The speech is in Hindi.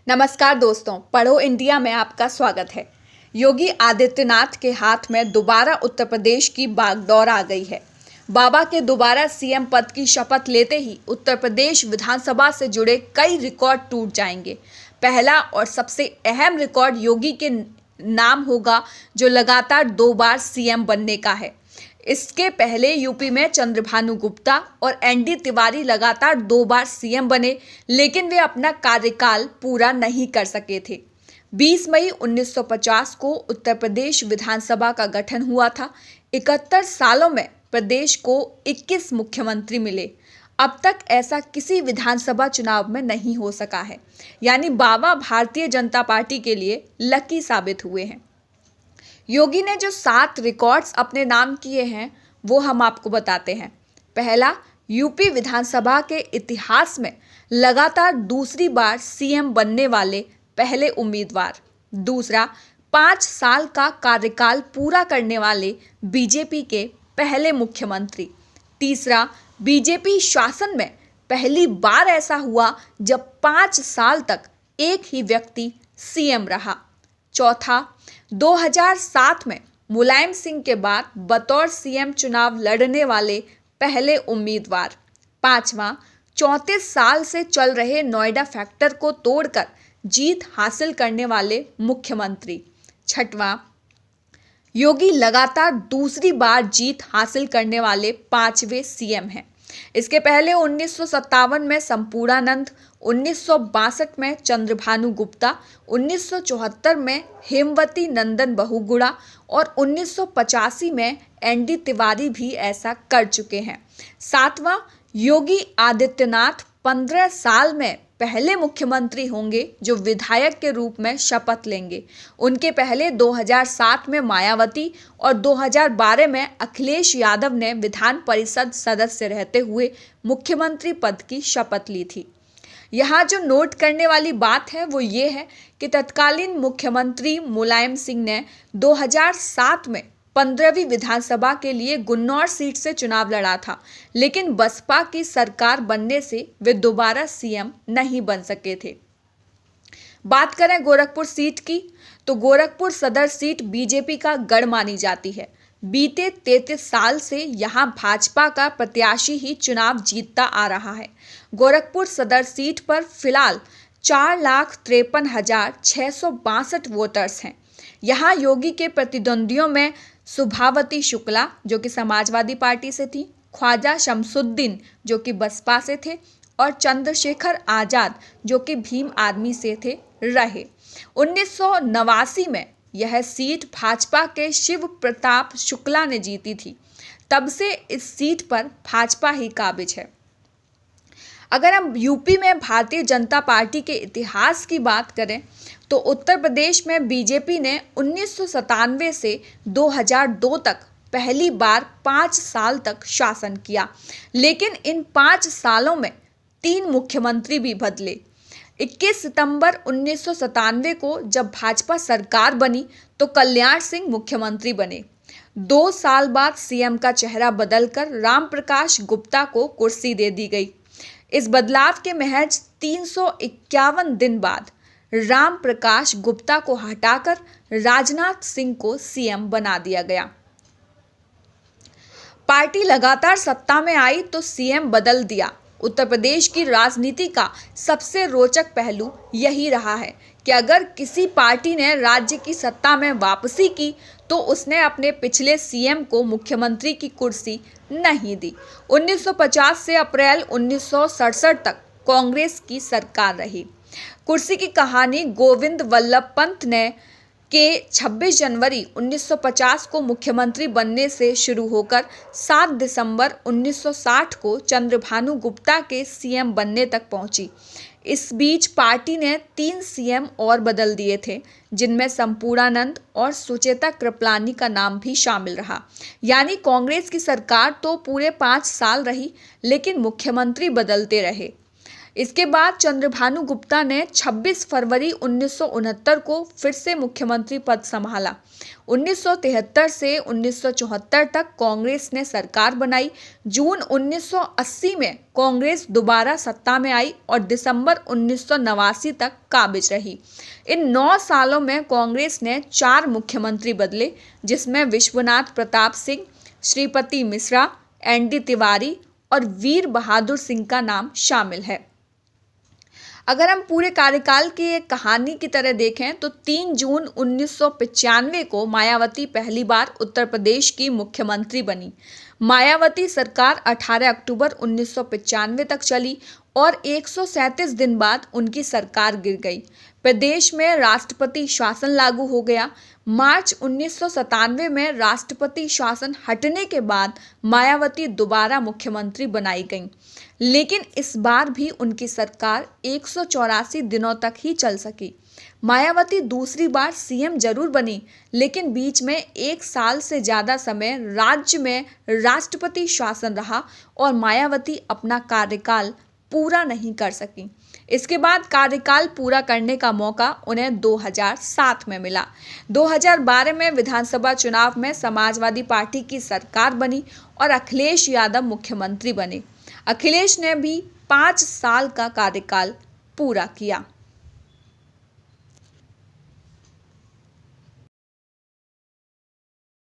नमस्कार दोस्तों, पढ़ो इंडिया में आपका स्वागत है। योगी आदित्यनाथ के हाथ में दोबारा उत्तर प्रदेश की बागडोर आ गई है। बाबा के दोबारा सीएम पद की शपथ लेते ही उत्तर प्रदेश विधानसभा से जुड़े कई रिकॉर्ड टूट जाएंगे। पहला और सबसे अहम रिकॉर्ड योगी के नाम होगा, जो लगातार 2 बार सीएम बनने का है। इसके पहले यूपी में चंद्रभानु गुप्ता और एनडी तिवारी लगातार 2 बार सीएम बने, लेकिन वे अपना कार्यकाल पूरा नहीं कर सके थे। 20 मई 1950 को उत्तर प्रदेश विधानसभा का गठन हुआ था। 71 सालों में प्रदेश को 21 मुख्यमंत्री मिले। अब तक ऐसा किसी विधानसभा चुनाव में नहीं हो सका है, यानी बाबा भारतीय जनता पार्टी के लिए लकी साबित हुए हैं। योगी ने जो 7 रिकॉर्ड्स अपने नाम किए हैं, वो हम आपको बताते हैं। पहला, यूपी विधानसभा के इतिहास में लगातार दूसरी बार सीएम बनने वाले पहले उम्मीदवार। दूसरा, 5 साल का कार्यकाल पूरा करने वाले बीजेपी के पहले मुख्यमंत्री। तीसरा, बीजेपी शासन में पहली बार ऐसा हुआ जब 5 साल तक एक ही व्यक्ति सीएम रहा। चौथा, 2007 में मुलायम सिंह के बाद बतौर सीएम चुनाव लड़ने वाले पहले उम्मीदवार। पांचवा, 34 साल से चल रहे नोएडा फैक्टर को तोड़कर जीत हासिल करने वाले मुख्यमंत्री। छठवां, योगी लगातार दूसरी बार जीत हासिल करने वाले 5वें सीएम हैं। इसके पहले 1957 में संपूर्णानंद, 1962 में चंद्रभानु गुप्ता, 1974 में हेमवती नंदन बहुगुणा और 1985 में एनडी तिवारी भी ऐसा कर चुके हैं। सातवां, योगी आदित्यनाथ 15 साल में पहले मुख्यमंत्री होंगे जो विधायक के रूप में शपथ लेंगे। उनके पहले 2007 में मायावती और 2012 में अखिलेश यादव ने विधान परिषद सदस्य रहते हुए मुख्यमंत्री पद की शपथ ली थी। यहाँ जो नोट करने वाली बात है वो ये है कि तत्कालीन मुख्यमंत्री मुलायम सिंह ने 2007 में 15वीं विधानसभा के लिए गुन्नौर सीट से चुनाव लड़ा था, लेकिन बसपा की सरकार बनने से वे दोबारा सीएम नहीं बन सके थे। बात करें गोरखपुर सीट की, तो गोरखपुर सदर सीट बीजेपी का गढ़ मानी जाती है। बीते 33 साल से यहां भाजपा का प्रत्याशी ही चुनाव जीतता आ रहा है। गोरखपुर सदर सीट पर फिलहाल 4,53,662 वोटर्स हैं। यहां योगी के प्रतिद्वंदियों में सुभावती शुक्ला, जो कि समाजवादी पार्टी से थी, ख्वाजा शमसुद्दीन, जो कि बसपा से थे, और चंद्रशेखर आजाद, जो कि भीम आर्मी से थे, रहे। 1989 में यह सीट भाजपा के शिव प्रताप शुक्ला ने जीती थी। तब से इस सीट पर भाजपा ही काबिज है। अगर हम यूपी में भारतीय जनता पार्टी के इतिहास की बात करें, तो उत्तर प्रदेश में बीजेपी ने 1997 से 2002 तक पहली बार 5 साल तक शासन किया, लेकिन इन 5 सालों में 3 मुख्यमंत्री भी बदले। 21 सितंबर 1997 को जब भाजपा सरकार बनी तो कल्याण सिंह मुख्यमंत्री बने। 2 साल बाद सीएम का चेहरा बदलकर राम प्रकाश गुप्ता को कुर्सी दे दी गई। इस बदलाव के महज 351 दिन बाद राम प्रकाश गुप्ता को हटाकर राजनाथ सिंह को सीएम बना दिया गया। पार्टी लगातार सत्ता में आई तो सीएम बदल दिया। उत्तर प्रदेश की राजनीति का सबसे रोचक पहलू यही रहा है कि अगर किसी पार्टी ने राज्य की सत्ता में वापसी की तो उसने अपने पिछले सीएम को मुख्यमंत्री की कुर्सी नहीं दी। 1950 से अप्रैल 1967 तक कांग्रेस की सरकार रही। कुर्सी की कहानी गोविंद वल्लभ पंत ने के 26 जनवरी 1950 को मुख्यमंत्री बनने से शुरू होकर 7 दिसंबर 1960 को चंद्रभानु गुप्ता के सीएम बनने तक पहुंची। इस बीच पार्टी ने 3 सीएम और बदल दिए थे, जिनमें संपूर्णानंद और सुचेता कृपलानी का नाम भी शामिल रहा। यानी कांग्रेस की सरकार तो पूरे 5 साल रही, लेकिन मुख्यमंत्री बदलते रहे। इसके बाद चंद्रभानु गुप्ता ने 26 फरवरी 1969 को फिर से मुख्यमंत्री पद संभाला। 1973 से 1974 तक कांग्रेस ने सरकार बनाई। जून 1980 में कांग्रेस दोबारा सत्ता में आई और दिसंबर 1989 तक काबिज रही। इन 9 सालों में कांग्रेस ने 4 मुख्यमंत्री बदले, जिसमें विश्वनाथ प्रताप सिंह, श्रीपति मिश्रा, एन.डी. तिवारी और वीर बहादुर सिंह का नाम शामिल है। अगर हम पूरे कार्यकाल की एक कहानी की तरह देखें तो 3 जून 1995 को मायावती पहली बार उत्तर प्रदेश की मुख्यमंत्री बनी। मायावती सरकार 18 अक्टूबर 1995 तक चली और 137 दिन बाद उनकी सरकार गिर गई। प्रदेश में राष्ट्रपति शासन लागू हो गया। मार्च 1997 में राष्ट्रपति शासन हटने के बाद मायावती दोबारा मुख्यमंत्री बनाई गईं, लेकिन इस बार भी उनकी सरकार 184 दिनों तक ही चल सकी। मायावती दूसरी बार सीएम जरूर बनी, लेकिन बीच में 1 साल से ज्यादा समय राज्य में राष्ट्रपति शासन रहा और मायावती अपना कार्यकाल पूरा नहीं कर सकी। इसके बाद कार्यकाल पूरा करने का मौका उन्हें 2007 में मिला। 2012 में विधानसभा चुनाव में समाजवादी पार्टी की सरकार बनी और अखिलेश यादव मुख्यमंत्री बने। अखिलेश ने भी 5 साल का कार्यकाल पूरा किया।